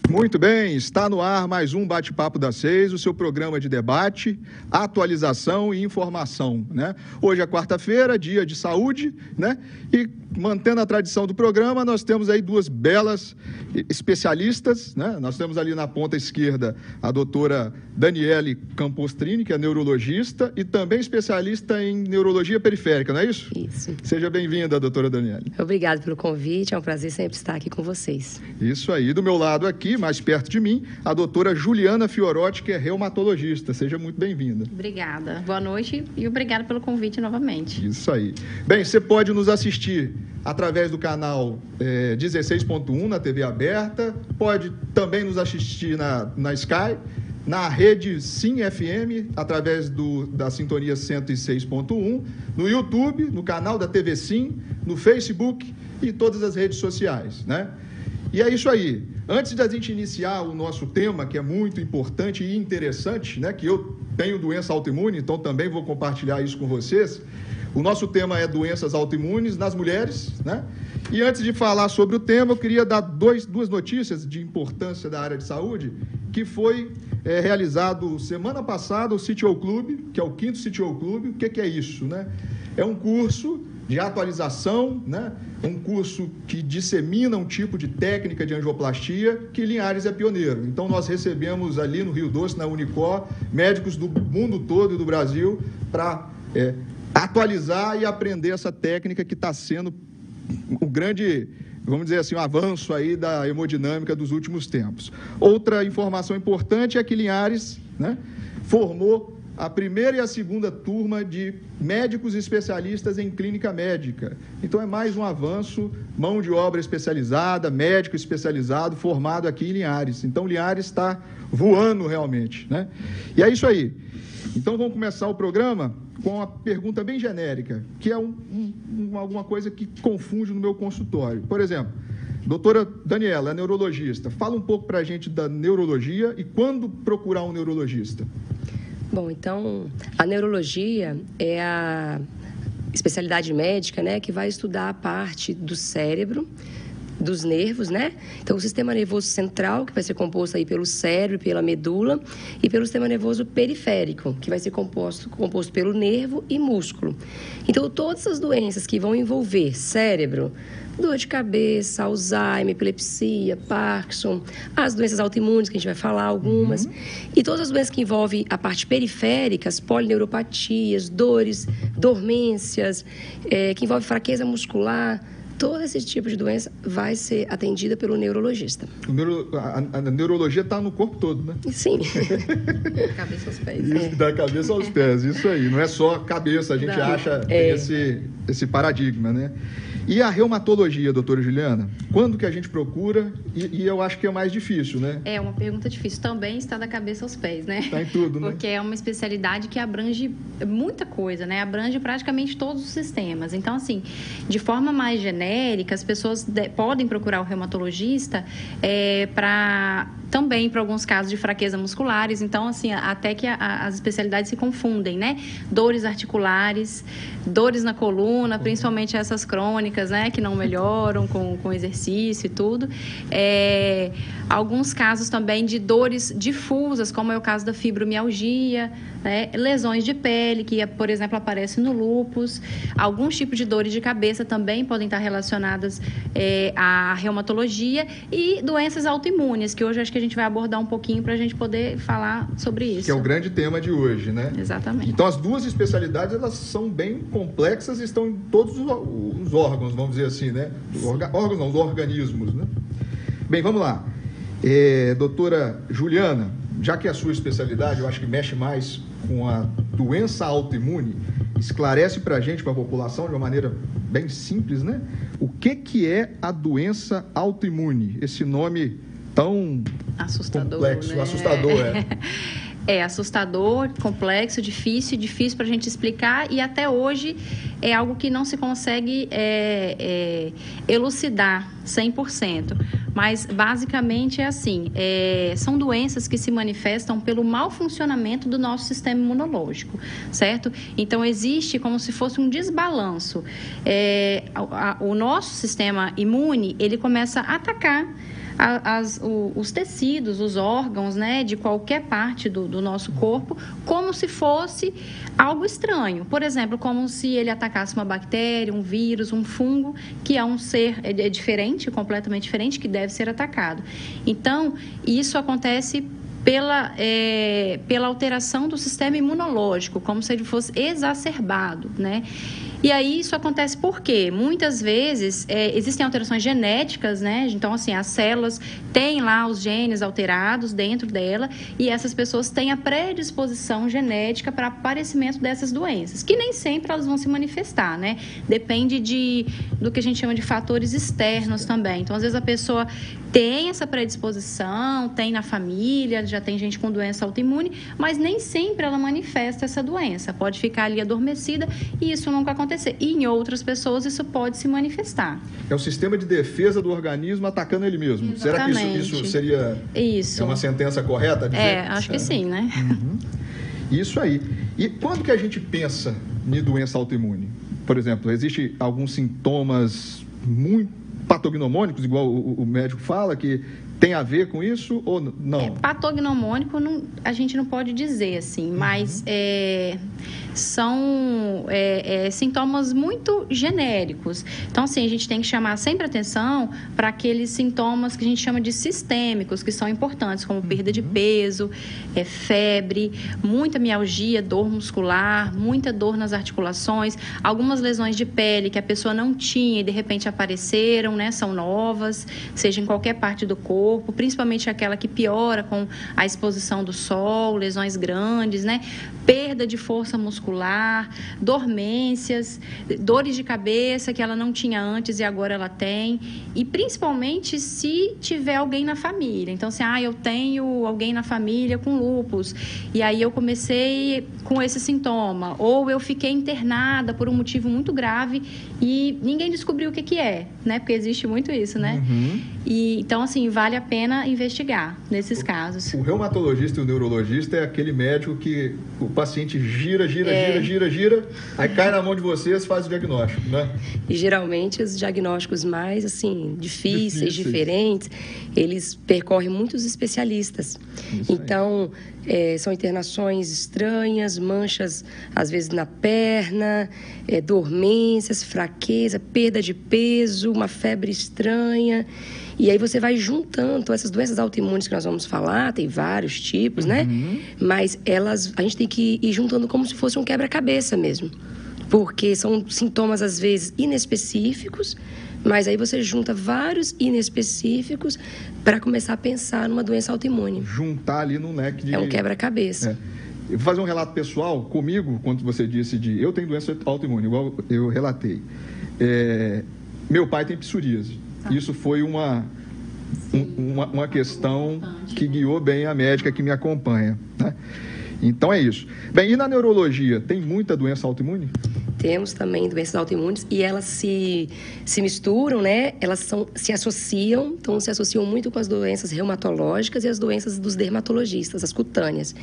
Muito bem, está no ar mais um Bate-Papo das 6, o seu programa de debate, atualização e informação, né? Hoje é quarta-feira, dia de saúde, né? E mantendo a tradição do programa, nós temos aí duas belas especialistas, né? Nós temos ali na ponta esquerda a doutora Daniele Campostrini, que é neurologista e também especialista em neurologia periférica, não é isso? Isso. Seja bem-vinda, doutora Daniele. Obrigada pelo convite, é um prazer sempre estar aqui com vocês. Isso aí, do meu lado aqui, mais perto de mim, a doutora Juliana Fiorotti, que é reumatologista. Seja muito bem-vinda. Obrigada. Boa noite e obrigada pelo convite novamente. Isso aí. Bem, você pode nos assistir através do canal 16.1 na TV aberta, pode também nos assistir na Sky, na rede Sim FM, através da sintonia 106.1, no YouTube, no canal da TV Sim, no Facebook e todas as redes sociais, né? E é isso aí. Antes de a gente iniciar o nosso tema, que é muito importante e interessante, né, que eu tenho doença autoimune, então também vou compartilhar isso com vocês. O nosso tema é doenças autoimunes nas mulheres, né? E antes de falar sobre o tema, eu queria dar duas notícias de importância da área de saúde, que foi realizado semana passada o CTO Club, que é o 5º CTO Club. O que é isso, né? É um curso de atualização, né? Um curso que dissemina um tipo de técnica de angioplastia que Linhares é pioneiro. Então, nós recebemos ali no Rio Doce, na Unicor, médicos do mundo todo e do Brasil para atualizar e aprender essa técnica que está sendo o grande, vamos dizer assim, um avanço aí da hemodinâmica dos últimos tempos. Outra informação importante é que Linhares, né, formou a primeira e a segunda turma de médicos especialistas em clínica médica. Então, é mais um avanço, mão de obra especializada, médico especializado, formado aqui em Linhares. Então, Linhares está voando realmente, né? E é isso aí. Então, vamos começar o programa com uma pergunta bem genérica, que é alguma coisa que confunde no meu consultório. Por exemplo, doutora Daniela, neurologista, fala um pouco para a gente da neurologia e quando procurar um neurologista. Bom, então, a neurologia é a especialidade médica, né, que vai estudar a parte do cérebro, dos nervos, né? Então, o sistema nervoso central, que vai ser composto aí pelo cérebro, pela medula, e pelo sistema nervoso periférico, que vai ser composto pelo nervo e músculo. Então, todas as doenças que vão envolver cérebro, dor de cabeça, Alzheimer, epilepsia, Parkinson, as doenças autoimunes, que a gente vai falar algumas, e todas as doenças que envolvem a parte periférica, as polineuropatias, dores, dormências, que envolvem fraqueza muscular, todo esse tipo de doença vai ser atendida pelo neurologista. A neurologia está no corpo todo, né? Sim. Da cabeça aos pés. Isso, da cabeça aos pés, isso aí. Não é só a cabeça, a gente acha esse paradigma, né? E a reumatologia, doutora Juliana? Quando que a gente procura? E eu acho que é mais difícil, né? É uma pergunta difícil. Também está da cabeça aos pés, né? Está em tudo, né? Porque é uma especialidade que abrange muita coisa, né? Abrange praticamente todos os sistemas. Então, assim, de forma mais genérica, as pessoas podem procurar o reumatologista também para alguns casos de fraqueza musculares. Então, assim, até que as especialidades se confundem, né? Dores articulares, dores na coluna, principalmente essas crônicas, né? Que não melhoram com exercício e tudo. Alguns casos também de dores difusas, como é o caso da fibromialgia, né? Lesões de pele, que, por exemplo, aparecem no lúpus. Alguns tipos de dores de cabeça também podem estar relacionadas à reumatologia e doenças autoimunes, que hoje acho que a gente vai abordar um pouquinho para a gente poder falar sobre isso. Que é o grande tema de hoje, né? Exatamente. Então, as duas especialidades, elas são bem complexas e estão em todos os órgãos, vamos dizer assim, né? Órgãos não, os organismos, né? Bem, vamos lá. Doutora Juliana, já que é a sua especialidade, eu acho que mexe mais com a doença autoimune, esclarece para a gente, para a população, de uma maneira bem simples, né? O que é a doença autoimune? Esse nome tão assustador, complexo, né? Assustador, É assustador, complexo, difícil para a gente explicar, e até hoje é algo que não se consegue elucidar 100%. Mas, basicamente, é assim, são doenças que se manifestam pelo mau funcionamento do nosso sistema imunológico, certo? Então, existe como se fosse um desbalanço. O nosso sistema imune, ele começa a atacar os tecidos, os órgãos, né, de qualquer parte do nosso corpo, como se fosse algo estranho. Por exemplo, como se ele atacasse uma bactéria, um vírus, um fungo, que é um ser diferente, completamente diferente, que deve ser atacado. Então, isso acontece pela alteração do sistema imunológico, como se ele fosse exacerbado, né? E aí isso acontece por quê? Muitas vezes existem alterações genéticas, né? Então, assim, as células têm lá os genes alterados dentro dela e essas pessoas têm a predisposição genética para aparecimento dessas doenças, que nem sempre elas vão se manifestar, né? Depende do que a gente chama de fatores externos também. Então, às vezes a pessoa tem essa predisposição, tem na família, já tem gente com doença autoimune, mas nem sempre ela manifesta essa doença. Pode ficar ali adormecida e isso nunca acontecer. E em outras pessoas isso pode se manifestar. É o sistema de defesa do organismo atacando ele mesmo. Exatamente. Será que isso seria isso. Uma sentença correta? Acho que sim, né? Uhum. Isso aí. E quando que a gente pensa em doença autoimune? Por exemplo, existem alguns sintomas muito patognomônicos, igual o médico fala, que tem a ver com isso ou não? Patognomônico a gente não pode dizer assim, mas são sintomas muito genéricos. Então, assim, a gente tem que chamar sempre atenção para aqueles sintomas que a gente chama de sistêmicos, que são importantes, como perda de peso, febre, muita mialgia, dor muscular, muita dor nas articulações, algumas lesões de pele que a pessoa não tinha e de repente apareceram, né, são novas, seja em qualquer parte do corpo, principalmente aquela que piora com a exposição do sol, lesões grandes, né? Perda de força muscular, dormências, dores de cabeça que ela não tinha antes e agora ela tem, e principalmente se tiver alguém na família. Então, assim, eu tenho alguém na família com lúpus, e aí eu comecei com esse sintoma, ou eu fiquei internada por um motivo muito grave e ninguém descobriu o que é, né? Porque existe muito isso, né? E, então, assim, vale a pena investigar nesses casos. O reumatologista e o neurologista é aquele médico que o paciente gira, aí cai na mão de vocês, faz o diagnóstico, né? E geralmente os diagnósticos mais, assim, difíceis, diferentes, eles percorrem muitos especialistas. Então, são internações estranhas, manchas, às vezes, na perna, dormências, fraqueza, perda de peso, uma febre estranha. E aí você vai juntando essas doenças autoimunes que nós vamos falar, tem vários tipos, né? Mas a gente tem que ir juntando como se fosse um quebra-cabeça mesmo. Porque são sintomas, às vezes, inespecíficos, mas aí você junta vários inespecíficos para começar a pensar numa doença autoimune. Juntar ali no leque de... É um quebra-cabeça. Eu vou fazer um relato pessoal comigo, quando você disse eu tenho doença autoimune, igual eu relatei. Meu pai tem psoríase. Isso foi uma questão que guiou bem a médica que me acompanha, né? Então é isso. Bem, e na neurologia, tem muita doença autoimune? Temos também doenças autoimunes e elas se misturam, né? Elas se associam, então se associam muito com as doenças reumatológicas e as doenças dos dermatologistas, as cutâneas.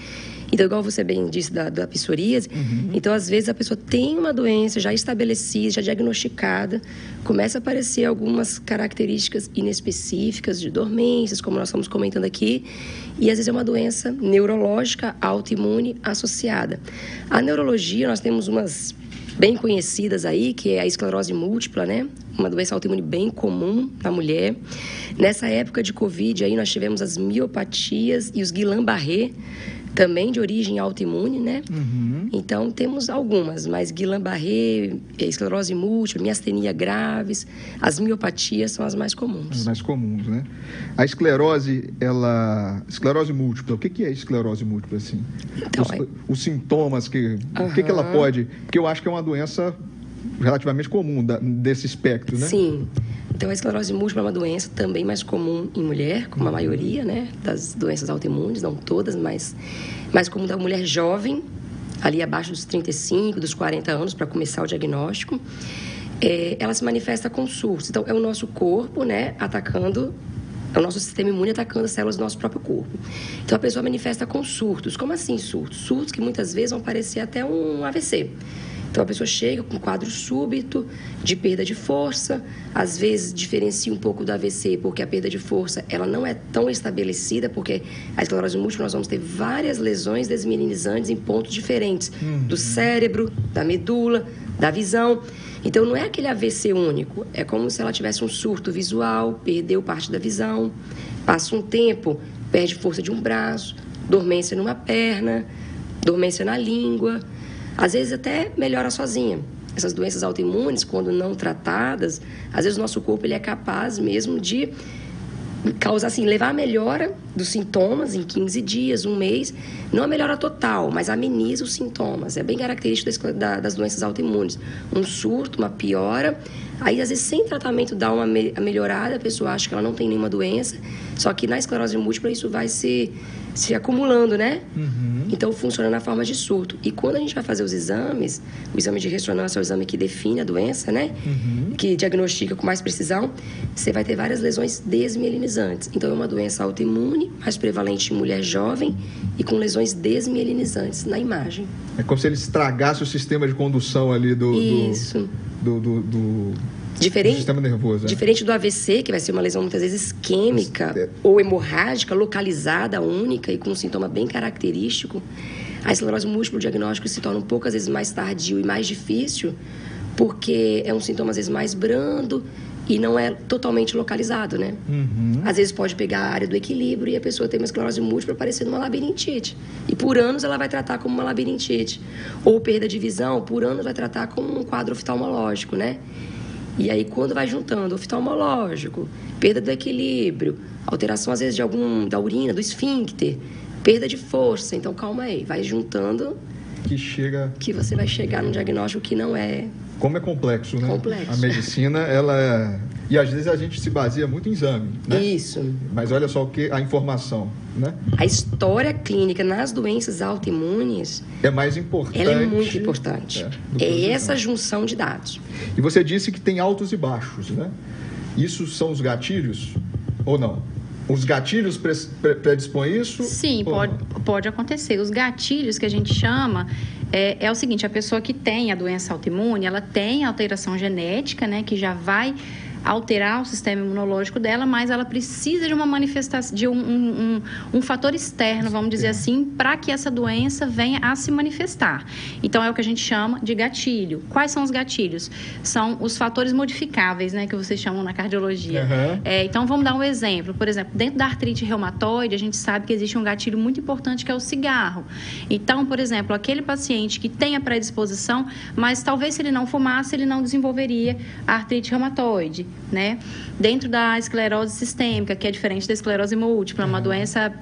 Então, igual você bem disse da psoríase, então às vezes a pessoa tem uma doença já estabelecida, já diagnosticada, começa a aparecer algumas características inespecíficas de dormências, como nós estamos comentando aqui, e às vezes é uma doença neurológica autoimune associada. A neurologia, nós temos umas bem conhecidas aí, que é a esclerose múltipla, né? Uma doença autoimune bem comum na mulher. Nessa época de Covid, aí nós tivemos as miopatias e os Guillain-Barré, também de origem autoimune, né? Então, temos algumas, mas Guillain-Barré, esclerose múltipla, miastenia graves, as miopatias são as mais comuns. As mais comuns, né? A esclerose múltipla, o que é esclerose múltipla, assim? Então, os sintomas, o que ela pode... Porque eu acho que é uma doença relativamente comum desse espectro, né? Sim. Então, a esclerose múltipla é uma doença também mais comum em mulher, como a maioria, né, das doenças autoimunes, não todas, mas mais comum da mulher jovem, ali abaixo dos 35, dos 40 anos, para começar o diagnóstico. Ela se manifesta com surtos. Então, é o nosso corpo, né, é o nosso sistema imune atacando as células do nosso próprio corpo. Então, a pessoa manifesta com surtos. Como assim surtos? Surtos que muitas vezes vão parecer até um AVC. Então, a pessoa chega com um quadro súbito de perda de força, às vezes diferencia um pouco do AVC, porque a perda de força ela não é tão estabelecida, porque a esclerose múltipla nós vamos ter várias lesões desmielinizantes em pontos diferentes, do cérebro, da medula, da visão. Então, não é aquele AVC único, é como se ela tivesse um surto visual, perdeu parte da visão, passa um tempo, perde força de um braço, dormência numa perna, dormência na língua, às vezes até melhora sozinha. Essas doenças autoimunes, quando não tratadas, às vezes o nosso corpo ele é capaz mesmo de causar, assim, levar a melhora dos sintomas em 15 dias, um mês. Não a melhora total, mas ameniza os sintomas. É bem característico das doenças autoimunes. Um surto, uma piora. Aí, às vezes, sem tratamento dá uma melhorada, a pessoa acha que ela não tem nenhuma doença. Só que na esclerose múltipla isso vai se acumulando, né? Então, funciona na forma de surto. E quando a gente vai fazer os exames, o exame de ressonância é o exame que define a doença, né? Que diagnostica com mais precisão, você vai ter várias lesões desmielinizantes. Então, é uma doença autoimune, mais prevalente em mulher jovem e com lesões desmielinizantes na imagem. É como se ele estragasse o sistema de condução ali do sistema nervoso. Diferente do AVC, que vai ser uma lesão muitas vezes isquêmica ou hemorrágica, localizada, única e com um sintoma bem característico, a esclerose múltipla, o diagnóstico se torna um pouco, às vezes, mais tardio e mais difícil, porque é um sintoma, às vezes, mais brando e não é totalmente localizado, né? Às vezes pode pegar a área do equilíbrio e a pessoa tem uma esclerose múltipla parecendo uma labirintite. E por anos ela vai tratar como uma labirintite. Ou perda de visão, por anos vai tratar como um quadro oftalmológico, né? E aí, quando vai juntando oftalmológico, perda do equilíbrio, alteração, às vezes, da urina, do esfíncter, perda de força. Então, calma aí, vai juntando que você vai chegar num diagnóstico que não é... Como é complexo, né? Complexo. A medicina, ela é... E às vezes a gente se baseia muito em exame, né? Isso. Mas olha só a informação, né? A história clínica nas doenças autoimunes... É mais importante. Ela é muito importante. É essa junção de dados. E você disse que tem altos e baixos, né? Isso são os gatilhos ou não? Os gatilhos predispõem isso? Sim, pode acontecer. Os gatilhos que a gente chama é o seguinte: a pessoa que tem a doença autoimune, ela tem alteração genética, né, que já vai alterar o sistema imunológico dela, mas ela precisa de uma manifestação, de um fator externo, vamos dizer assim, para que essa doença venha a se manifestar. Então, é o que a gente chama de gatilho. Quais são os gatilhos? São os fatores modificáveis, né, que vocês chamam na cardiologia. Então, vamos dar um exemplo. Por exemplo, dentro da artrite reumatoide, a gente sabe que existe um gatilho muito importante, que é o cigarro. Então, por exemplo, aquele paciente que tem a predisposição, mas talvez se ele não fumasse, ele não desenvolveria a artrite reumatoide, né? Dentro da esclerose sistêmica, que é diferente da esclerose múltipla, uma doença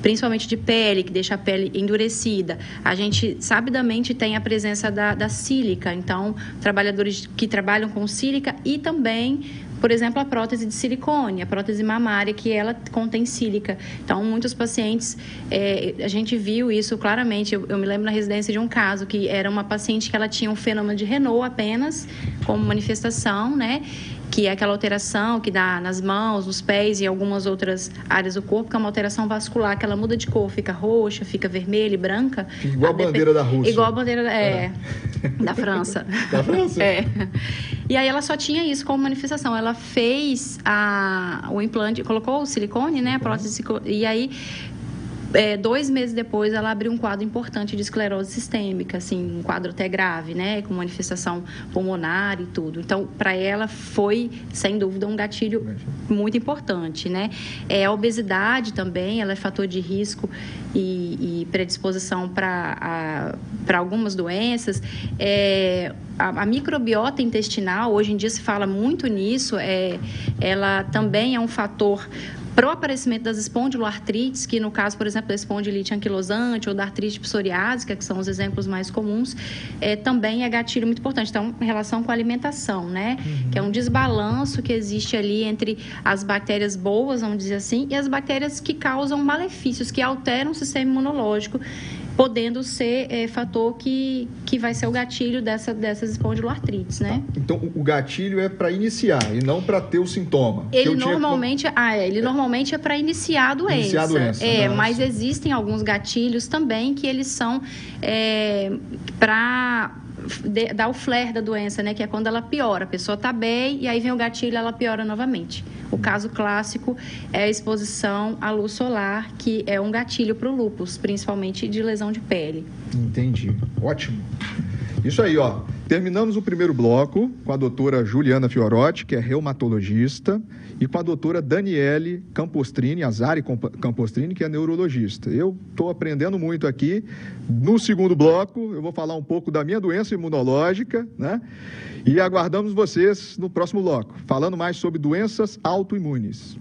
principalmente de pele, que deixa a pele endurecida. A gente sabidamente tem a presença da sílica, então trabalhadores que trabalham com sílica e também, por exemplo, a prótese de silicone, a prótese mamária, que ela contém sílica. Então, muitos pacientes, a gente viu isso claramente. Eu me lembro na residência de um caso, que era uma paciente que ela tinha um fenômeno de Renault apenas, como manifestação, né? Que é aquela alteração que dá nas mãos, nos pés e algumas outras áreas do corpo, que é uma alteração vascular, que ela muda de cor, fica roxa, fica vermelha e branca. Igual a bandeira da Rússia. Igual a bandeira da França. Da França? E aí ela só tinha isso como manifestação. Ela fez o implante, colocou o silicone, né? A prótese, e aí... 2 meses depois, ela abriu um quadro importante de esclerose sistêmica, assim, um quadro até grave, né, com manifestação pulmonar e tudo. Então, para ela foi, sem dúvida, um gatilho muito importante, né. A obesidade também, ela é fator de risco e predisposição para algumas doenças. A microbiota intestinal, hoje em dia se fala muito nisso, ela também é um fator para o aparecimento das espondiloartrites, que no caso, por exemplo, da espondilite anquilosante ou da artrite psoriásica, que são os exemplos mais comuns, também é gatilho muito importante. Então, em relação com a alimentação, né? Que é um desbalanço que existe ali entre as bactérias boas, vamos dizer assim, e as bactérias que causam malefícios, que alteram o sistema imunológico, podendo ser fator que vai ser o gatilho dessas espondiloartrites, né? Então, o gatilho é para iniciar e não para ter o sintoma. Ele normalmente é para iniciar a doença. Iniciar a doença. Mas existem alguns gatilhos também que eles são para dá o flare da doença, né? Que é quando ela piora. A pessoa está bem e aí vem o gatilho e ela piora novamente. O caso clássico é a exposição à luz solar, que é um gatilho para o lúpus, principalmente de lesão de pele. Entendi. Ótimo. Isso aí, ó. Terminamos o primeiro bloco com a doutora Juliana Fiorotti, que é reumatologista, e com a doutora Daniele Campostrini, Azari Campostrini, que é neurologista. Eu estou aprendendo muito aqui. No segundo bloco, eu vou falar um pouco da minha doença imunológica, né? E aguardamos vocês no próximo bloco, falando mais sobre doenças autoimunes.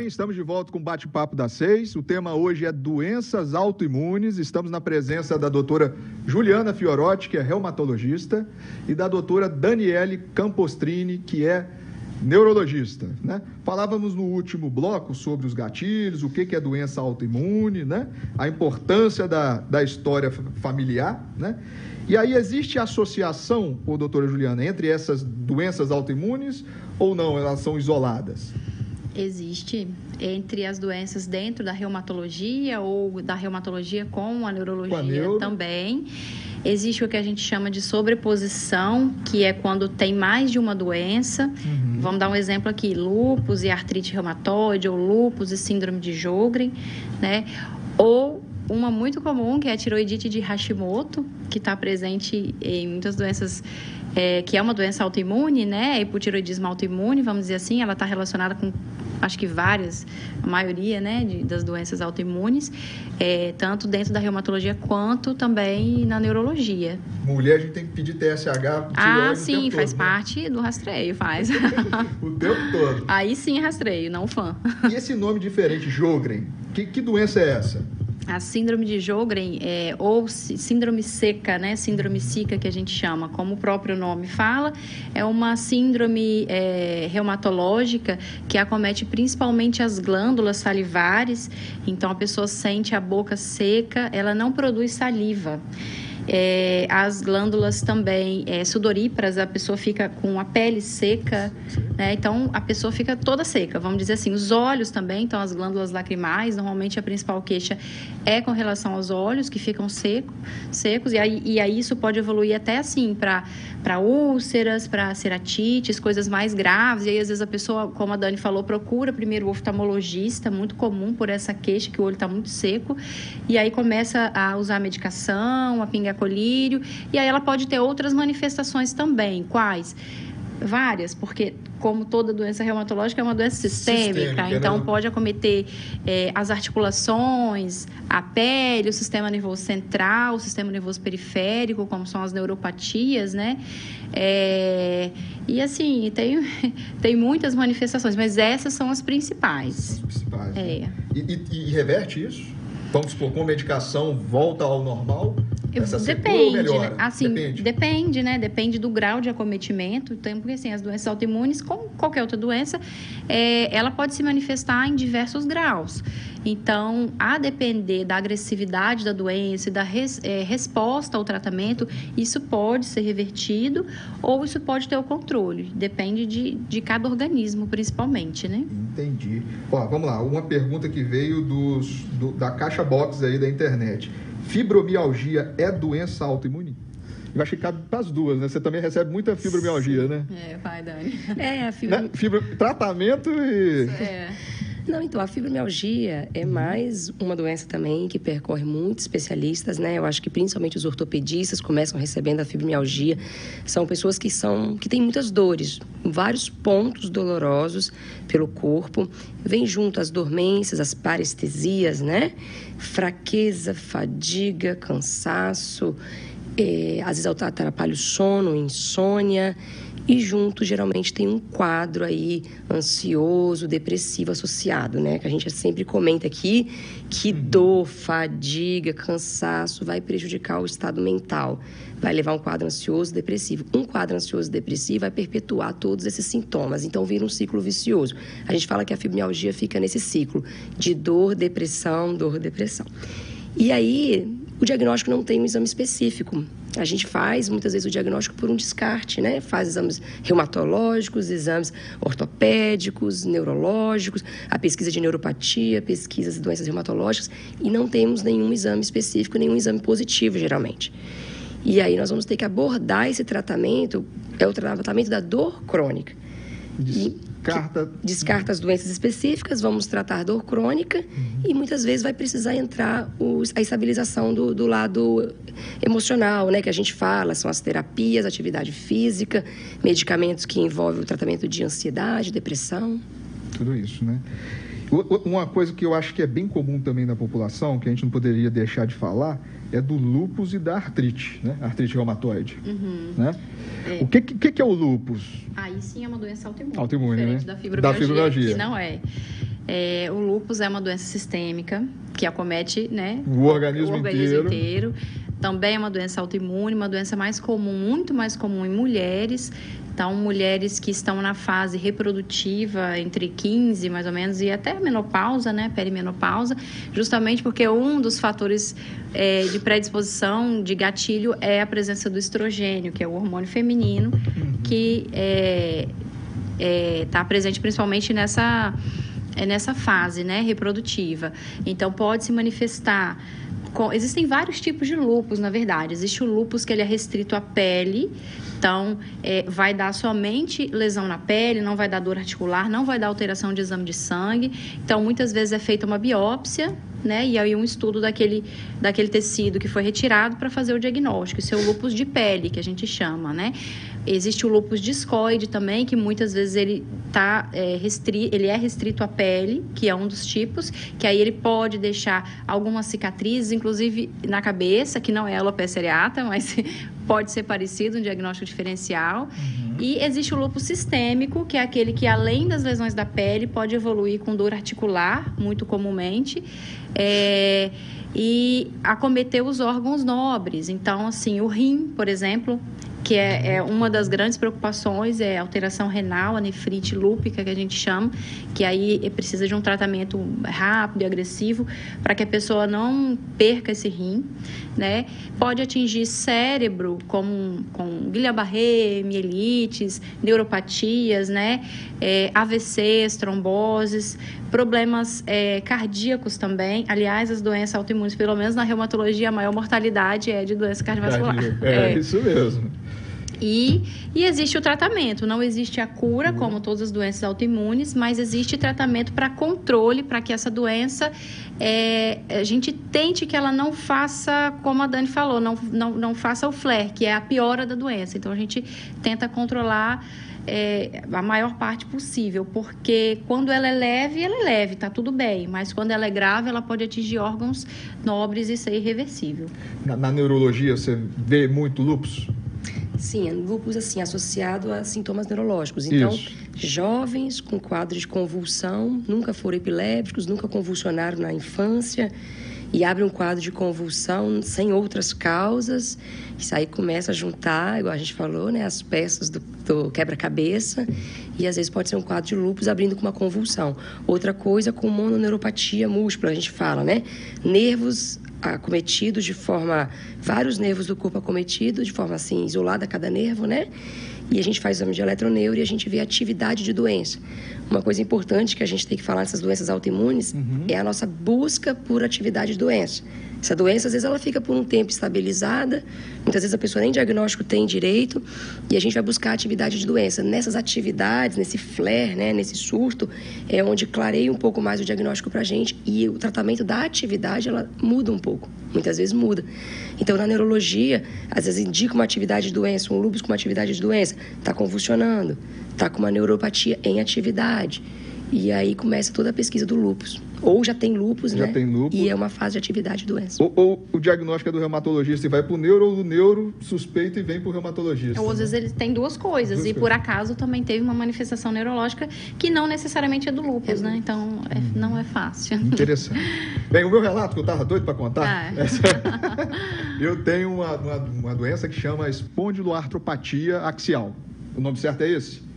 Estamos de volta com o Bate-Papo das 6. O tema hoje é doenças autoimunes. Estamos na presença da doutora Juliana Fiorotti, que é reumatologista, e da doutora Daniele Campostrini, que é neurologista, né? Falávamos no último bloco sobre os gatilhos, o que é doença autoimune, né? A importância da história familiar, né? E aí existe associação, doutora Juliana, entre essas doenças autoimunes ou não? Elas são isoladas? Existe entre as doenças dentro da reumatologia ou da reumatologia com a neurologia também. Existe o que a gente chama de sobreposição, que é quando tem mais de uma doença. Vamos dar um exemplo aqui, lúpus e artrite reumatoide, ou lúpus e síndrome de Sjögren, né? Ou uma muito comum, que é a tiroidite de Hashimoto, que está presente em muitas doenças, que é uma doença autoimune, né? Hipotiroidismo autoimune, vamos dizer assim, ela está relacionada com, acho que a maioria, né, das doenças autoimunes, tanto dentro da reumatologia quanto também na neurologia. Mulher, a gente tem que pedir TSH, sim, faz todo, parte, né? Do rastreio, faz. O tempo todo. Aí sim é rastreio, não fã. E esse nome diferente, Sjögren, que doença é essa? A síndrome de Sjögren, ou síndrome seca, né? Síndrome SICA, que a gente chama, como o próprio nome fala, é uma síndrome reumatológica que acomete principalmente as glândulas salivares. Então, a pessoa sente a boca seca, ela não produz saliva. As glândulas também sudoríparas, a pessoa fica com a pele seca, né? Então a pessoa fica toda seca, vamos dizer assim. Os olhos também, então as glândulas lacrimais, normalmente a principal queixa é com relação aos olhos, que ficam secos, e aí isso pode evoluir até assim para úlceras, para ceratites, coisas mais graves. E aí às vezes a pessoa, como a Dani falou, procura primeiro o oftalmologista, muito comum por essa queixa, que o olho está muito seco, e aí começa a usar medicação, a pingar colírio, e aí ela pode ter outras manifestações também. Quais? Várias, porque como toda doença reumatológica é uma doença sistêmica, então pode acometer as articulações, a pele, o sistema nervoso central, o sistema nervoso periférico, como são as neuropatias, né? E assim, tem muitas manifestações, mas essas são as principais. São as principais. Né? E reverte isso? Vamos supor, com medicação volta ao normal? Depende, né? Assim, depende, né? Depende do grau de acometimento. Então, porque assim, as doenças autoimunes, como qualquer outra doença, ela pode se manifestar em diversos graus. Então, a depender da agressividade da doença e da resposta ao tratamento, isso pode ser revertido ou isso pode ter o controle. Depende de cada organismo, principalmente, né? Entendi. Ó, vamos lá, uma pergunta que veio da caixa box aí da internet. Fibromialgia é doença autoimune? Eu acho que cabe para as duas, né? Você também recebe muita fibromialgia, né? Vai, Dani. Tratamento e... Não, então, a fibromialgia é mais uma doença também que percorre muitos especialistas, né? Eu acho que principalmente os ortopedistas começam recebendo a fibromialgia. São pessoas que têm muitas dores, vários pontos dolorosos pelo corpo. Vem junto as dormências, as parestesias, né? Fraqueza, fadiga, cansaço, às vezes atrapalha o sono, insônia. E junto, geralmente, tem um quadro aí ansioso, depressivo associado, né? Que a gente sempre comenta aqui que dor, fadiga, cansaço vai prejudicar o estado mental. Vai levar um quadro ansioso, depressivo. Um quadro ansioso, depressivo vai perpetuar todos esses sintomas. Então, vira um ciclo vicioso. A gente fala que a fibromialgia fica nesse ciclo de dor, depressão, dor, depressão. E aí, O diagnóstico não tem um exame específico. A gente faz, muitas vezes, o diagnóstico por um descarte, né? Faz exames reumatológicos, exames ortopédicos, neurológicos, a pesquisa de neuropatia, pesquisas de doenças reumatológicas, e não temos nenhum exame específico, nenhum exame positivo, geralmente. E aí nós vamos ter que abordar esse tratamento, é o tratamento da dor crônica. Descarta as doenças específicas, vamos tratar a dor crônica e muitas vezes vai precisar entrar a estabilização do lado emocional, né, que a gente fala, são as terapias, atividade física, medicamentos que envolvem o tratamento de ansiedade, depressão. Tudo isso, né? Uma coisa que eu acho que é bem comum também na população, que a gente não poderia deixar de falar, é do lúpus e da artrite, né? Artrite reumatoide. Né? O que é o lúpus? Aí sim é uma doença autoimune. Autoimune, diferente, né? Da fibromialgia. Que não é. O lúpus é uma doença sistêmica que acomete, né, o organismo inteiro. Também é uma doença autoimune, uma doença mais comum, muito mais comum em mulheres. Então, mulheres que estão na fase reprodutiva, entre 15, mais ou menos, e até menopausa, né, perimenopausa, justamente porque um dos fatores de predisposição, de gatilho, é a presença do estrogênio, que é o hormônio feminino, que está presente principalmente nessa fase, né, reprodutiva. Então, pode se manifestar... Existem vários tipos de lúpus, na verdade. Existe o lúpus que ele é restrito à pele, então vai dar somente lesão na pele, não vai dar dor articular, não vai dar alteração de exame de sangue. Então, muitas vezes é feita uma biópsia, né, e aí um estudo daquele tecido que foi retirado para fazer o diagnóstico. Isso é o lúpus de pele, que a gente chama, né? Existe o lúpus discoide também, que muitas vezes ele é restrito à pele, que é um dos tipos, que aí ele pode deixar algumas cicatrizes, inclusive na cabeça, que não é alopecia areata, mas pode ser parecido, um diagnóstico diferencial. E existe o lúpus sistêmico, que é aquele que, além das lesões da pele, pode evoluir com dor articular, muito comumente, e acometer os órgãos nobres. Então, assim, o rim, por exemplo, que é uma das grandes preocupações, é a alteração renal, a nefrite lúpica, que a gente chama, que aí precisa de um tratamento rápido e agressivo para que a pessoa não perca esse rim, né? Pode atingir cérebro, com Guillain-Barré, mielites, neuropatias, né? AVCs, tromboses, problemas cardíacos também. Aliás, as doenças autoimunes, pelo menos na reumatologia, a maior mortalidade é de doença cardiovascular. Isso mesmo. E existe o tratamento, não existe a cura, como todas as doenças autoimunes, mas existe tratamento para controle, para que essa doença, a gente tente que ela não faça, como a Dani falou, não faça o flare, que é a piora da doença. Então, a gente tenta controlar a maior parte possível, porque quando ela é leve, tá tudo bem, mas quando ela é grave, ela pode atingir órgãos nobres e ser irreversível. Na neurologia, você vê muito lúpus? Sim, lúpus, assim, associado a sintomas neurológicos. Então, jovens com quadro de convulsão, nunca foram epilépticos, nunca convulsionaram na infância, e abre um quadro de convulsão sem outras causas, isso aí começa a juntar, igual a gente falou, né, as peças do quebra-cabeça, e às vezes pode ser um quadro de lúpus abrindo com uma convulsão. Outra coisa, com mononeuropatia múltipla, a gente fala, né, nervos acometidos de forma... Vários nervos do corpo acometidos, de forma assim, isolada cada nervo, né? E a gente faz exame de eletroneuro e a gente vê a atividade de doença. Uma coisa importante que a gente tem que falar nessas doenças autoimunes é a nossa busca por atividade de doença. Essa doença, às vezes, ela fica por um tempo estabilizada, muitas vezes a pessoa nem diagnóstico tem direito, e a gente vai buscar a atividade de doença. Nessas atividades, nesse flare, né, nesse surto, é onde clareia um pouco mais o diagnóstico para a gente, e o tratamento da atividade, ela muda um pouco, muitas vezes muda. Então, na neurologia, às vezes indica uma atividade de doença, um lúpus com uma atividade de doença, está convulsionando, está com uma neuropatia em atividade. E aí começa toda a pesquisa do lúpus. Ou já tem lúpus, né? Tem lúpus. E é uma fase de atividade de doença. Ou o diagnóstico é do reumatologista e vai para o neuro, ou do neuro suspeita e vem para o reumatologista. Ou às vezes ele tem duas coisas. Por acaso também teve uma manifestação neurológica que não necessariamente é do lúpus, né? Então não é fácil. Interessante. Bem, o meu relato que eu estava doido para contar. Eu tenho uma doença que chama espondiloartropatia axial. O nome certo é esse?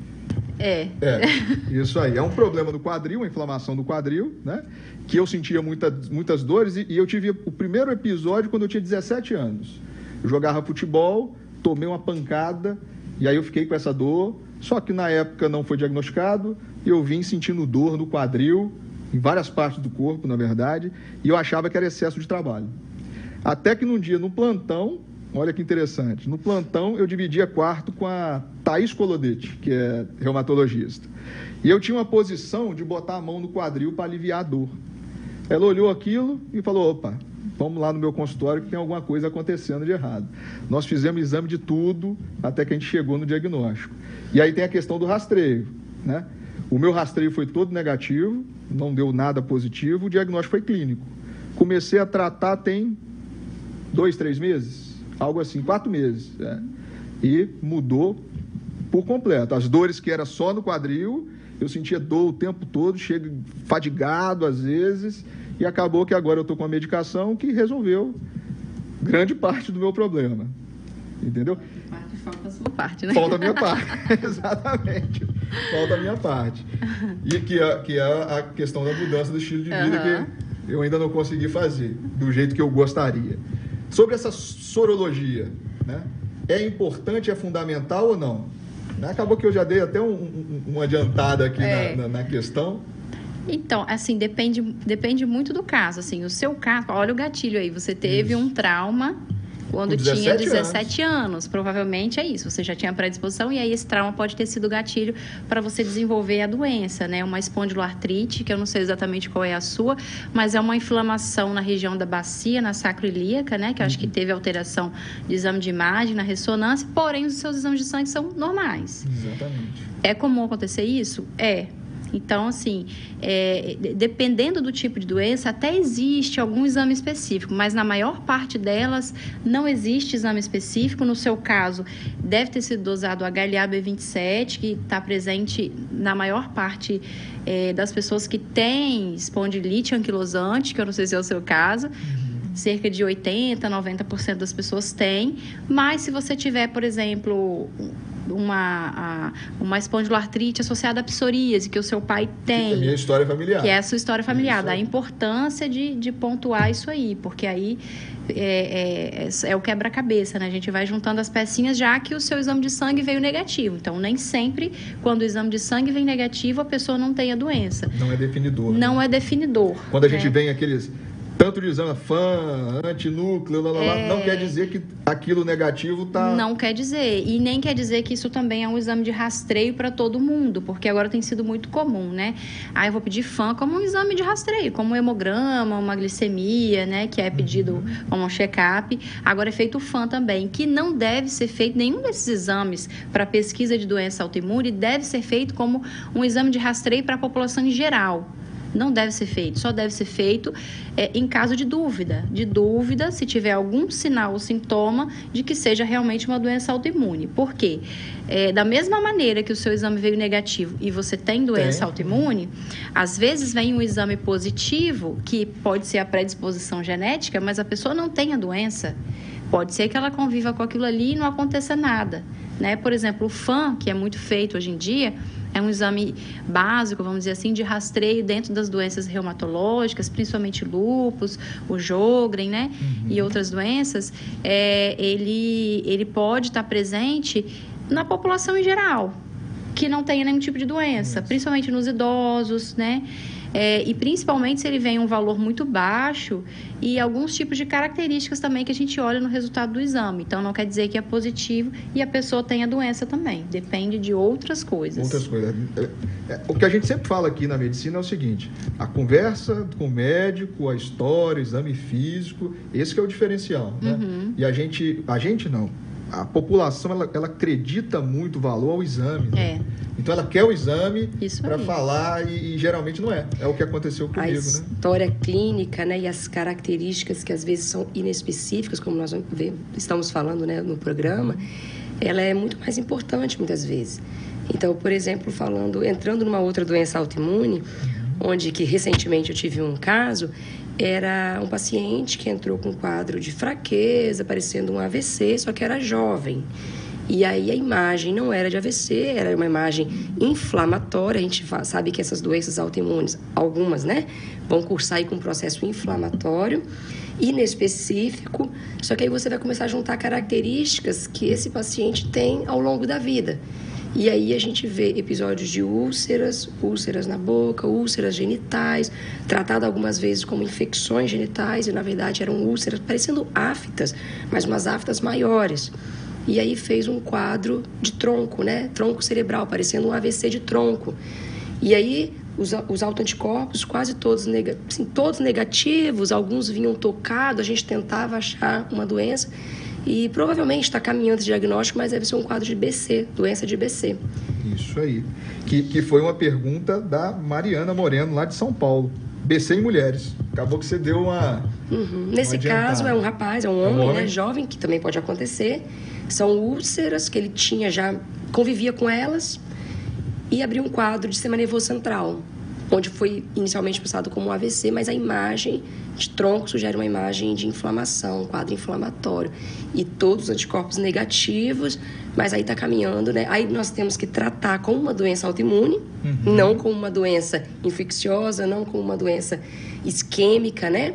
Isso aí. É um problema do quadril, uma inflamação do quadril, né? Que eu sentia muitas dores e eu tive o primeiro episódio quando eu tinha 17 anos. Eu jogava futebol, tomei uma pancada e aí eu fiquei com essa dor, só que na época não foi diagnosticado e eu vim sentindo dor no quadril, em várias partes do corpo, na verdade, e eu achava que era excesso de trabalho. Até que num dia, no plantão, olha que interessante, no plantão eu dividia quarto com a Thaís Colodete, que é reumatologista. E eu tinha uma posição de botar a mão no quadril para aliviar a dor. Ela olhou aquilo e falou, opa, vamos lá no meu consultório que tem alguma coisa acontecendo de errado. Nós fizemos exame de tudo até que a gente chegou no diagnóstico. E aí tem a questão do rastreio, né? O meu rastreio foi todo negativo, não deu nada positivo, o diagnóstico foi clínico. Comecei a tratar tem 2, 3 meses, algo assim, 4 meses. E mudou por completo. As dores que era só no quadril, eu sentia dor o tempo todo, chego fadigado às vezes, e acabou que agora eu estou com uma medicação que resolveu grande parte do meu problema. Entendeu? Falta a sua parte, né? Falta a minha parte, exatamente. Falta a minha parte. E que é a questão da mudança do estilo de vida que eu ainda não consegui fazer do jeito que eu gostaria. Sobre essa sorologia, né? É importante, é fundamental ou não? Acabou que eu já dei até uma adiantada aqui na questão. Então, assim, depende muito do caso. Assim, o seu caso, olha o gatilho aí, você teve um trauma quando tinha 17 anos. Provavelmente é isso, você já tinha predisposição e aí esse trauma pode ter sido gatilho para você desenvolver a doença, né? Uma espondiloartrite, que eu não sei exatamente qual é a sua, mas é uma inflamação na região da bacia, na sacroilíaca, né? Que eu acho que teve alteração de exame de imagem, na ressonância, porém os seus exames de sangue são normais. Exatamente. É comum acontecer isso? Então, assim, dependendo do tipo de doença, até existe algum exame específico, mas na maior parte delas não existe exame específico. No seu caso, deve ter sido dosado o HLA-B27, que está presente na maior parte das pessoas que têm espondilite anquilosante, que eu não sei se é o seu caso. Cerca de 80%, 90% das pessoas têm. Mas se você tiver, por exemplo, uma espondiloartrite associada à psoríase, que o seu pai tem. Que é a minha história familiar. Que é a sua história familiar. A importância de pontuar isso aí, porque aí é o quebra-cabeça, né? A gente vai juntando as pecinhas, já que o seu exame de sangue veio negativo. Então, nem sempre, quando o exame de sangue vem negativo, a pessoa não tem a doença. Não é definidor. Não é definidor. Quando a gente vem aqueles... Tanto de exame FAM, antinúcleo, não quer dizer que aquilo negativo está... Não quer dizer. E nem quer dizer que isso também é um exame de rastreio para todo mundo, porque agora tem sido muito comum, né? Eu vou pedir FAM como um exame de rastreio, como um hemograma, uma glicemia, né? Que é pedido como um check-up. Agora é feito o FAM também, que não deve ser feito, nenhum desses exames para pesquisa de doença autoimune deve ser feito como um exame de rastreio para a população em geral. Não deve ser feito, só deve ser feito em caso de dúvida. Se tiver algum sinal ou sintoma de que seja realmente uma doença autoimune. Por quê? Da mesma maneira que o seu exame veio negativo e você tem doença autoimune, às vezes vem um exame positivo, que pode ser a predisposição genética, mas a pessoa não tem a doença. Pode ser que ela conviva com aquilo ali e não aconteça nada, né? Por exemplo, o FAM, que é muito feito hoje em dia, é um exame básico, vamos dizer assim, de rastreio dentro das doenças reumatológicas, principalmente lúpus, o Sjögren, né? E outras doenças. Ele pode estar presente na população em geral, que não tenha nenhum tipo de doença, principalmente nos idosos, né? E principalmente se ele vem um valor muito baixo e alguns tipos de características também que a gente olha no resultado do exame. Então, não quer dizer que é positivo e a pessoa tem a doença também. Depende de outras coisas. Outras coisas. O que a gente sempre fala aqui na medicina é o seguinte: a conversa com o médico, a história, o exame físico, esse que é o diferencial, né? E a gente não. A população, ela acredita muito valor ao exame, né? Então ela quer o exame para falar e geralmente não é. É o que aconteceu comigo, né? A história clínica, né, e as características que às vezes são inespecíficas, como nós estamos falando, né, no programa, ela é muito mais importante muitas vezes. Então, por exemplo, entrando numa outra doença autoimune, onde que recentemente eu tive um caso, era um paciente que entrou com um quadro de fraqueza, parecendo um AVC, só que era jovem. E aí a imagem não era de AVC, era uma imagem inflamatória. A gente sabe que essas doenças autoimunes, algumas, né, vão cursar aí com um processo inflamatório inespecífico, só que aí você vai começar a juntar características que esse paciente tem ao longo da vida. E aí a gente vê episódios de úlceras na boca, úlceras genitais, tratado algumas vezes como infecções genitais, e na verdade eram úlceras parecendo aftas, mas umas aftas maiores. E aí fez um quadro de tronco, né? Tronco cerebral, parecendo um AVC de tronco. E aí os autoanticorpos quase todos, assim, todos negativos, alguns vinham tocados, a gente tentava achar uma doença e provavelmente está caminhando esse diagnóstico, mas deve ser um quadro de BC, doença de BC. Isso aí, que foi uma pergunta da Mariana Moreno, lá de São Paulo. BC em mulheres. Acabou que você deu uma... Nesse caso é um rapaz, é um homem, né, jovem, que também pode acontecer. São úlceras que ele tinha já, convivia com elas, e abriu um quadro de sistema nervoso central, onde foi inicialmente pensado como um AVC, mas a imagem de tronco sugere uma imagem de inflamação, um quadro inflamatório. E todos os anticorpos negativos, mas aí está caminhando, né? Aí nós temos que tratar como uma doença autoimune, não como uma doença infecciosa, não como uma doença isquêmica, né?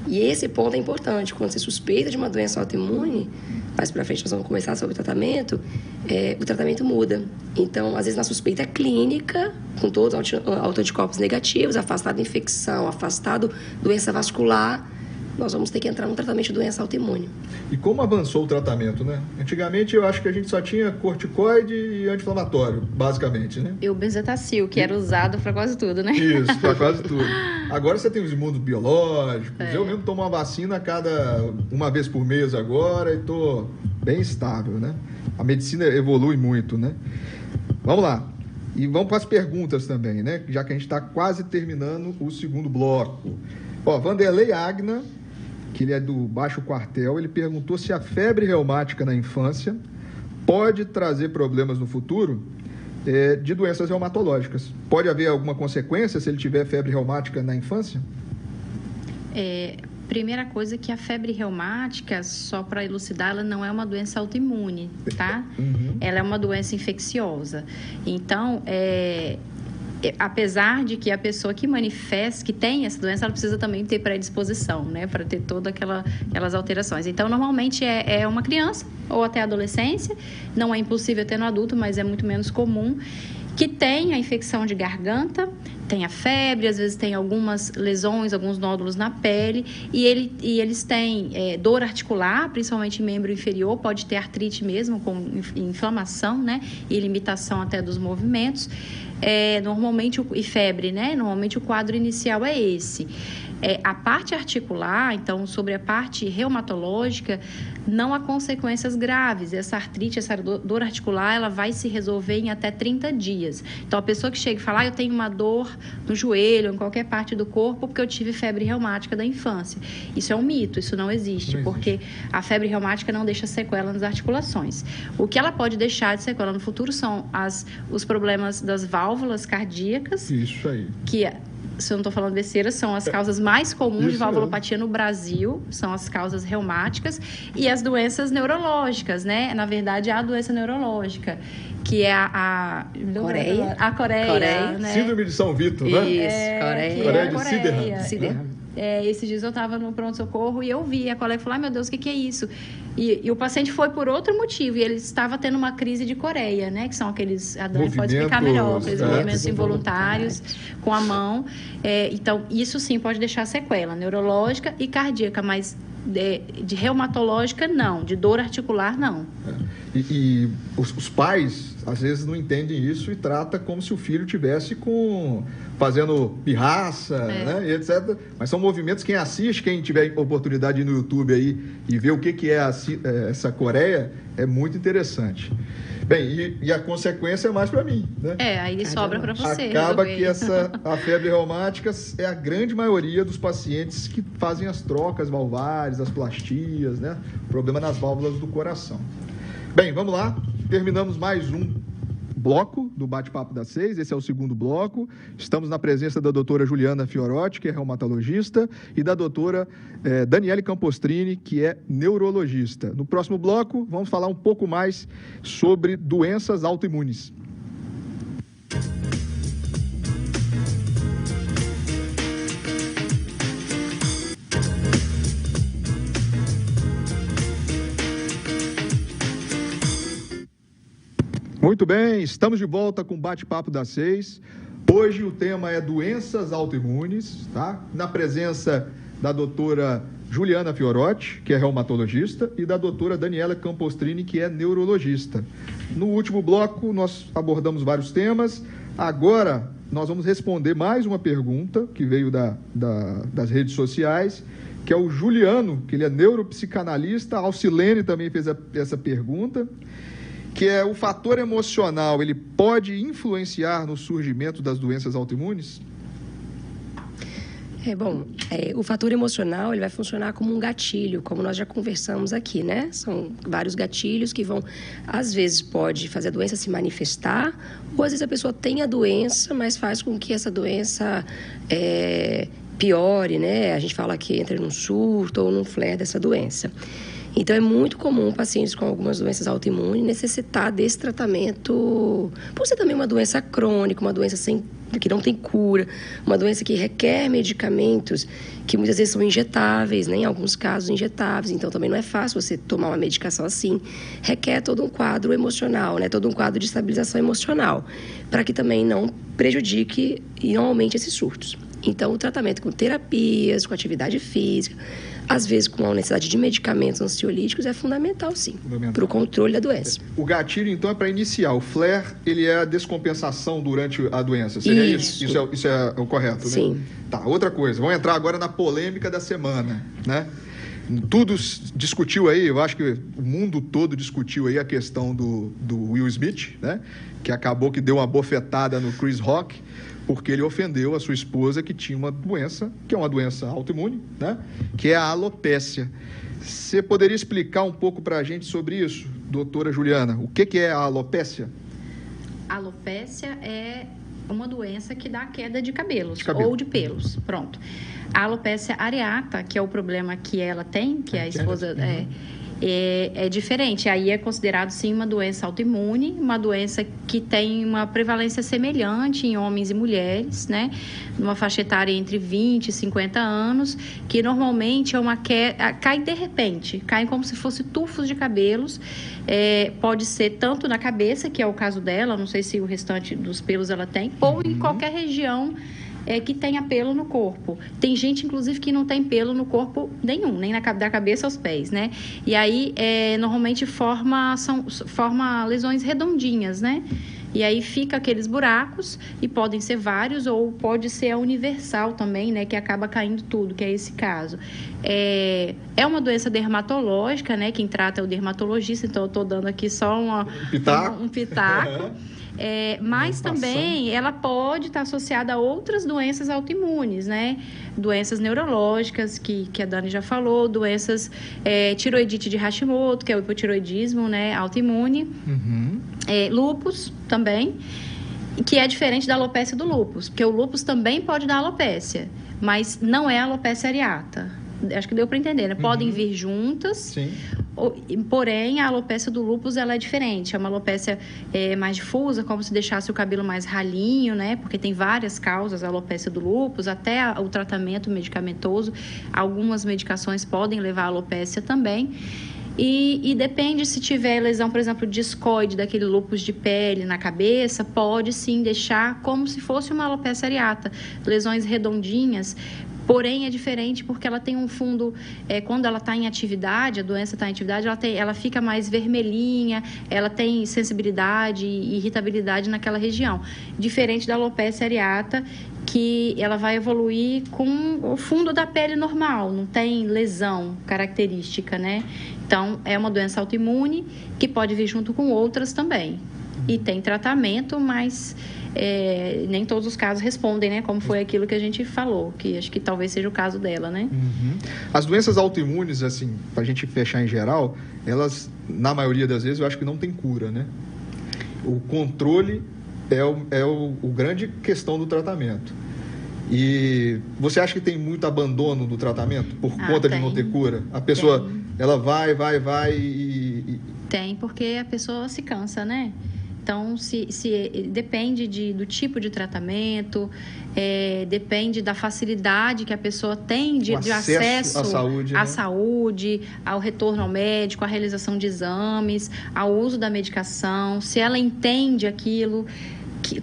E esse ponto é importante. Quando você suspeita de uma doença autoimune, mais para frente nós vamos conversar sobre o tratamento muda. Então, às vezes, na suspeita clínica, com todos os autoanticorpos negativos, afastado infecção, afastado doença vascular, nós vamos ter que entrar num tratamento de doença autoimune. E como avançou o tratamento, né? Antigamente, eu acho que a gente só tinha corticoide e anti-inflamatório, basicamente, né? E o benzetacil, que era usado para quase tudo, né? Isso, para quase tudo. Agora você tem os imunobiológicos. Eu mesmo tomo uma vacina uma vez por mês agora e estou bem estável, né? A medicina evolui muito, né? Vamos lá. E vamos para as perguntas também, né? Já que a gente está quase terminando o segundo bloco. Vanderlei Agna, que ele é do Baixo Quartel, ele perguntou se a febre reumática na infância pode trazer problemas no futuro de doenças reumatológicas. Pode haver alguma consequência se ele tiver febre reumática na infância? Primeira coisa que a febre reumática, só para elucidar, ela não é uma doença autoimune, tá? Ela é uma doença infecciosa. Então, apesar de que a pessoa que manifesta, que tem essa doença, ela precisa também ter predisposição, né, para ter todas aquelas alterações. Então, normalmente é uma criança ou até adolescência, não é impossível ter no adulto, mas é muito menos comum, que tem a infecção de garganta, tem a febre, às vezes tem algumas lesões, alguns nódulos na pele, e eles têm dor articular, principalmente em membro inferior, pode ter artrite mesmo, com inflamação, né, e limitação até dos movimentos. E febre, né? Normalmente o quadro inicial é esse. A parte articular, então, sobre a parte reumatológica, não há consequências graves. Essa artrite, essa dor articular, ela vai se resolver em até 30 dias. Então, a pessoa que chega e fala, eu tenho uma dor no joelho, em qualquer parte do corpo, porque eu tive febre reumática da infância. Isso é um mito, isso não existe, porque a febre reumática não deixa sequela nas articulações. O que ela pode deixar de sequela no futuro são os problemas das válvulas cardíacas. Isso aí. Que, se eu não estou falando besteira, são as causas mais comuns de valvulopatia no Brasil, são as causas reumáticas, e as doenças neurológicas, né? Na verdade, a doença neurológica, que é a Coreia, né? Síndrome de São Vito, né? Isso, Coreia de Sydenham. Esses dias eu estava no pronto-socorro e eu vi, a colega falou, meu Deus, o que é isso? E o paciente foi por outro motivo, e ele estava tendo uma crise de coreia, né? Que são aqueles, a Dani pode explicar melhor, aqueles movimentos involuntários com a mão. Então, isso sim pode deixar sequela neurológica e cardíaca, mas de reumatológica, não. De dor articular, não. E os pais, às vezes, não entendem isso e tratam como se o filho tivesse fazendo pirraça, né, e etc. Mas são movimentos, quem assiste, quem tiver oportunidade de ir no YouTube aí e ver o que é essa Coreia, é muito interessante. Bem, e a consequência é mais para mim, né? Aí sobra para você. Acaba que a febre reumática é a grande maioria dos pacientes que fazem as trocas valvares, as plastias, né? Problema nas válvulas do coração. Bem, vamos lá. Terminamos mais um bloco do Bate-Papo das 6, esse é o segundo bloco. Estamos na presença da doutora Juliana Fiorotti, que é reumatologista, e da doutora Daniele Campostrini, que é neurologista. No próximo bloco, vamos falar um pouco mais sobre doenças autoimunes. Muito bem, estamos de volta com o Bate-Papo das 6. Hoje o tema é doenças autoimunes, tá? Na presença da doutora Juliana Fiorotti, que é reumatologista, e da doutora Daniela Campostrini, que é neurologista. No último bloco, nós abordamos vários temas. Agora, nós vamos responder mais uma pergunta que veio das redes sociais, que é o Juliano, que ele é neuropsicanalista. A Alcilene também fez essa pergunta, que é: o fator emocional, ele pode influenciar no surgimento das doenças autoimunes? O fator emocional, ele vai funcionar como um gatilho, como nós já conversamos aqui, né? São vários gatilhos que vão, às vezes, pode fazer a doença se manifestar, ou às vezes a pessoa tem a doença, mas faz com que essa doença piore, né? A gente fala que entra num surto ou num flare dessa doença. Então, é muito comum pacientes com algumas doenças autoimunes necessitar desse tratamento, por ser também uma doença crônica, uma doença que não tem cura, uma doença que requer medicamentos que muitas vezes são injetáveis, né? Em alguns casos injetáveis. Então, também não é fácil você tomar uma medicação assim. Requer todo um quadro emocional, né? Todo um quadro de estabilização emocional, para que também não prejudique e não aumente esses surtos. Então, o tratamento com terapias, com atividade física, às vezes com a necessidade de medicamentos ansiolíticos, é fundamental, sim, para o controle da doença. O gatilho, então, é para iniciar. O flare, ele é a descompensação durante a doença. Seria isso? Isso é o correto, né? Sim. Tá, outra coisa. Vamos entrar agora na polêmica da semana, né? Tudo discutiu aí, eu acho que o mundo todo discutiu aí a questão do Will Smith, né? Que acabou que deu uma bofetada no Chris Rock, porque ele ofendeu a sua esposa, que tinha uma doença, que é uma doença autoimune, né? Que é a alopécia. Você poderia explicar um pouco para a gente sobre isso, doutora Juliana? O que é a alopécia? A alopécia é uma doença que dá queda de cabelos ou de pelos. Pronto. A alopécia areata, que é o problema que ela tem, que a esposa... É diferente. Aí é considerado, sim, uma doença autoimune, uma doença que tem uma prevalência semelhante em homens e mulheres, né? Numa faixa etária entre 20 e 50 anos, que normalmente é uma queda, cai de repente, cai como se fosse tufos de cabelos. Pode ser tanto na cabeça, que é o caso dela, não sei se o restante dos pelos ela tem, ou em qualquer região que tenha pelo no corpo. Tem gente, inclusive, que não tem pelo no corpo nenhum, nem da cabeça aos pés, né? E aí, normalmente, forma lesões redondinhas, né? E aí fica aqueles buracos, e podem ser vários, ou pode ser a universal também, né? Que acaba caindo tudo, que é esse caso. É uma doença dermatológica, né? Quem trata é o dermatologista, então eu estou dando aqui só um pitaco. Mas também ela pode estar associada a outras doenças autoimunes, né? Doenças neurológicas, que a Dani já falou, doenças tiroidite de Hashimoto, que é o hipotiroidismo, né? Autoimune, lúpus também, que é diferente da alopécia do lúpus, porque o lúpus também pode dar alopécia, mas não é a alopécia areata. Acho que deu para entender, né? Podem vir juntas. Sim. Porém, a alopécia do lúpus, ela é diferente. É uma alopécia mais difusa, como se deixasse o cabelo mais ralinho, né? Porque tem várias causas a alopécia do lúpus, até o tratamento medicamentoso. Algumas medicações podem levar à alopécia também. E depende, se tiver lesão, por exemplo, discoide, daquele lúpus de pele na cabeça, pode sim deixar como se fosse uma alopécia areata. Lesões redondinhas. Porém, é diferente porque ela tem um fundo, quando ela está em atividade, a doença está em atividade, ela fica mais vermelhinha, ela tem sensibilidade e irritabilidade naquela região. Diferente da alopécia areata, que ela vai evoluir com o fundo da pele normal, não tem lesão característica, né? Então, é uma doença autoimune que pode vir junto com outras também. E tem tratamento, mas nem todos os casos respondem, né? Como foi aquilo que a gente falou, que acho que talvez seja o caso dela, né? As doenças autoimunes, assim, para a gente fechar em geral, elas, na maioria das vezes, eu acho que não tem cura, né? O controle é o grande questão do tratamento. E você acha que tem muito abandono do tratamento por conta de não ter cura? A pessoa, ela vai e... Tem, porque a pessoa se cansa, né? Então, depende do tipo de tratamento, depende da facilidade que a pessoa tem de acesso à saúde, ao retorno ao médico, à realização de exames, ao uso da medicação, se ela entende aquilo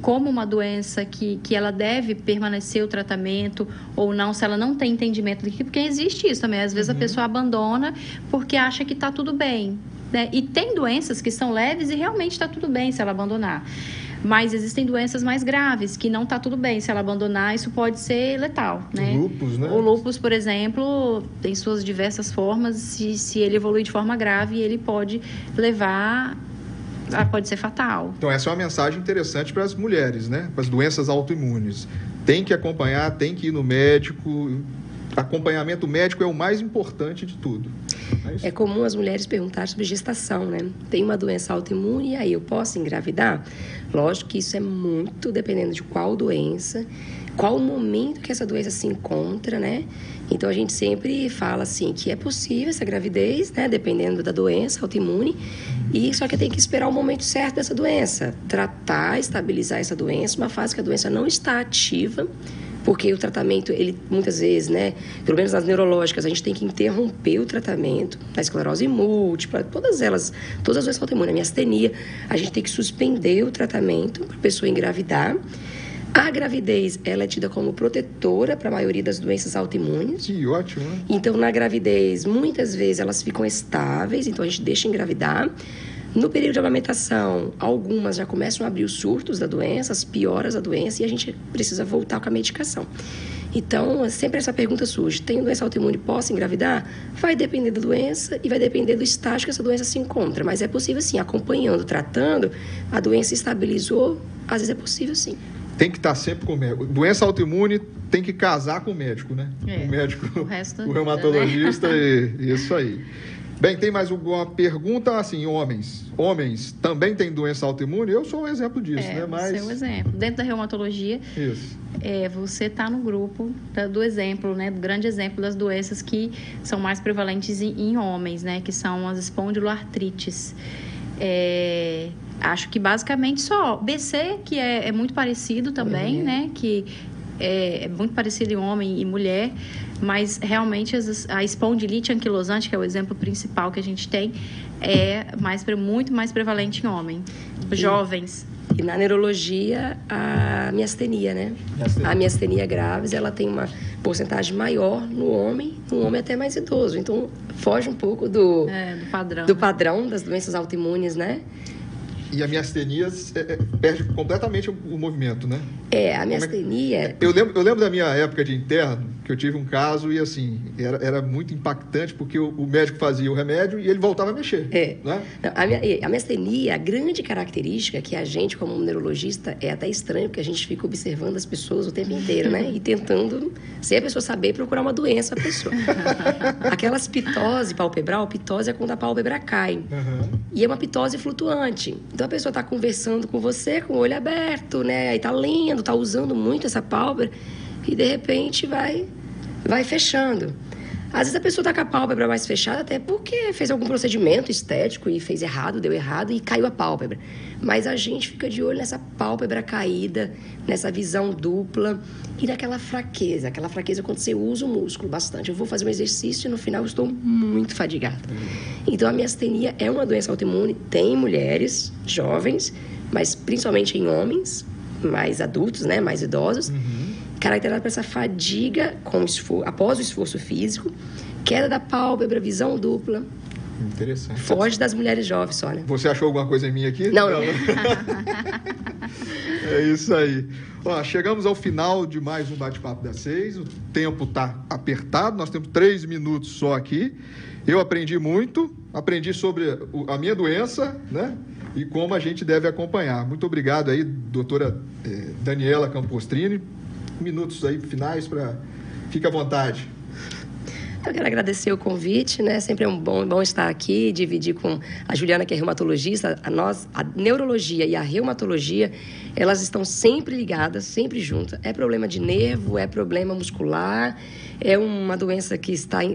como uma doença que ela deve permanecer o tratamento ou não, se ela não tem entendimento daquilo, porque existe isso também. Às vezes a pessoa abandona porque acha que está tudo bem, né? E tem doenças que são leves e realmente está tudo bem se ela abandonar. Mas existem doenças mais graves que não está tudo bem. Se ela abandonar, isso pode ser letal, né? O lúpus, né? O lúpus, por exemplo, tem suas diversas formas. Se ele evoluir de forma grave, ele pode levar... pode ser fatal. Então, essa é uma mensagem interessante para as mulheres, né? Para as doenças autoimunes. Tem que acompanhar, tem que ir no médico. Acompanhamento médico é o mais importante de tudo. É comum as mulheres perguntarem sobre gestação, né? Tem uma doença autoimune e aí eu posso engravidar? Lógico que isso é muito dependendo de qual doença, qual o momento que essa doença se encontra, né? Então, a gente sempre fala, assim, que é possível essa gravidez, né? Dependendo da doença autoimune. E só que tem que esperar o momento certo dessa doença. Tratar, estabilizar essa doença, uma fase que a doença não está ativa, porque o tratamento, ele muitas vezes, né? Pelo menos nas neurológicas, a gente tem que interromper o tratamento. Na esclerose múltipla, todas as doenças autoimunes, a miastenia, a gente tem que suspender o tratamento para a pessoa engravidar. A gravidez, ela é tida como protetora para a maioria das doenças autoimunes. Que ótimo, né? Então, na gravidez, muitas vezes elas ficam estáveis, então a gente deixa engravidar. No período de amamentação, algumas já começam a abrir os surtos da doença, as pioras da doença, e a gente precisa voltar com a medicação. Então, sempre essa pergunta surge: tenho doença autoimune, posso engravidar? Vai depender da doença e vai depender do estágio que essa doença se encontra. Mas é possível sim, acompanhando, tratando, a doença estabilizou, às vezes é possível sim. Tem que estar sempre com o médico. Doença autoimune tem que casar com o médico, né? O médico, o reumatologista, né? Isso aí. Bem, tem mais alguma pergunta? Assim, homens também têm doença autoimune? Eu sou um exemplo disso, né? Mas... Você é um exemplo. Dentro da reumatologia, você está no grupo do exemplo, né? Do grande exemplo das doenças que são mais prevalentes em homens, né? Que são as espondiloartrites. Acho que basicamente só BC, que é muito parecido também, né? Que é muito parecido em homem e mulher, mas realmente a espondilite anquilosante, que é o exemplo principal que a gente tem, é muito mais prevalente em homem. Jovens. E na neurologia, a miastenia, né? A miastenia graves, ela tem uma porcentagem maior no homem até mais idoso. Então, foge um pouco do padrão das doenças autoimunes, né? E a miastenia perde completamente o movimento, né? A miastenia... Eu lembro da minha época de interno, que eu tive um caso e, assim, era muito impactante, porque o médico fazia o remédio e ele voltava a mexer. Né? Não, a miastenia, a grande característica que a gente, como neurologista, é até estranho, porque a gente fica observando as pessoas o tempo inteiro, né? E tentando, sem a pessoa saber, procurar uma doença a pessoa. Aquelas pitose palpebral, pitose é quando a pálpebra cai. E é uma pitose flutuante. Então, a pessoa está conversando com você com o olho aberto, né? Aí está lendo, está usando muito essa pálpebra e, de repente, vai fechando. Às vezes, a pessoa está com a pálpebra mais fechada até porque fez algum procedimento estético e fez errado, deu errado e caiu a pálpebra. Mas a gente fica de olho nessa pálpebra caída, nessa visão dupla e naquela fraqueza. Aquela fraqueza quando você usa o músculo bastante. Eu vou fazer um exercício e, no final, eu estou muito fadigada. Então, a miastenia é uma doença autoimune. Tem mulheres jovens, mas principalmente em homens mais adultos, né, mais idosos, caracterizada por essa fadiga após o esforço físico, queda da pálpebra, visão dupla. Interessante. Foge das mulheres jovens só, né? Você achou alguma coisa em mim aqui? Não. É isso aí. Ó, chegamos ao final de mais um Bate-Papo das 6. O tempo está apertado, nós temos 3 minutos só aqui. Eu aprendi muito, aprendi sobre a minha doença, né? E como a gente deve acompanhar. Muito obrigado aí, doutora Daniela Campostrini. Minutos aí finais para... Fique à vontade. Eu quero agradecer o convite, né? Sempre é bom estar aqui, dividir com a Juliana, que é reumatologista. A neurologia e a reumatologia, elas estão sempre ligadas, sempre juntas. É problema de nervo, é problema muscular, é uma doença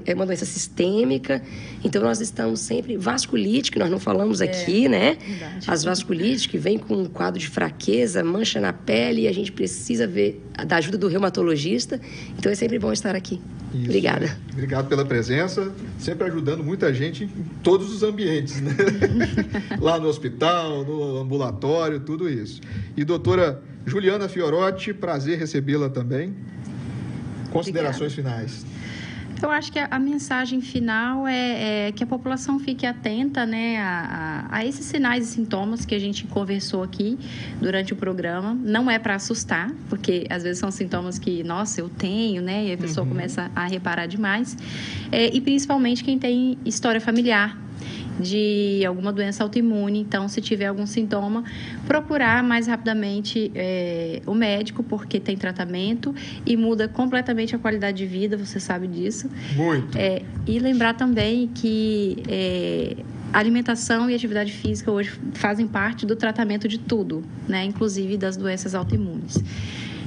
é uma doença sistêmica. Então, nós estamos sempre... Vasculite, que nós não falamos aqui, né? Verdade. As vasculites que vêm com um quadro de fraqueza, mancha na pele, e a gente precisa ver da ajuda do reumatologista. Então, é sempre bom estar aqui. Isso. Obrigada. Obrigado pela presença, sempre ajudando muita gente em todos os ambientes, né? Lá no hospital, no ambulatório, tudo isso. E doutora Juliana Fiorotti, prazer recebê-la também. Considerações finais. Eu acho que a mensagem final é que a população fique atenta, né, a esses sinais e sintomas que a gente conversou aqui durante o programa. Não é para assustar, porque às vezes são sintomas que, nossa, eu tenho, né, e a pessoa começa a reparar demais. E principalmente quem tem história familiar de alguma doença autoimune. Então, se tiver algum sintoma, procurar mais rapidamente o médico, porque tem tratamento e muda completamente a qualidade de vida, você sabe disso. Muito. E lembrar também que alimentação e atividade física hoje fazem parte do tratamento de tudo, né? Inclusive das doenças autoimunes.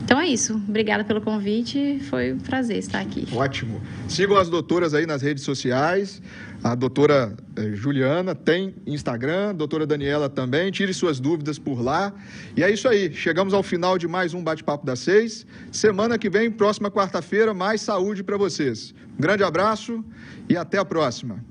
Então é isso. Obrigada pelo convite. Foi um prazer estar aqui. Ótimo. Sigam as doutoras aí nas redes sociais. A doutora Juliana tem Instagram, a doutora Daniela também. Tire suas dúvidas por lá. E é isso aí. Chegamos ao final de mais um Bate-Papo das 6. Semana que vem, próxima quarta-feira, mais saúde para vocês. Um grande abraço e até a próxima.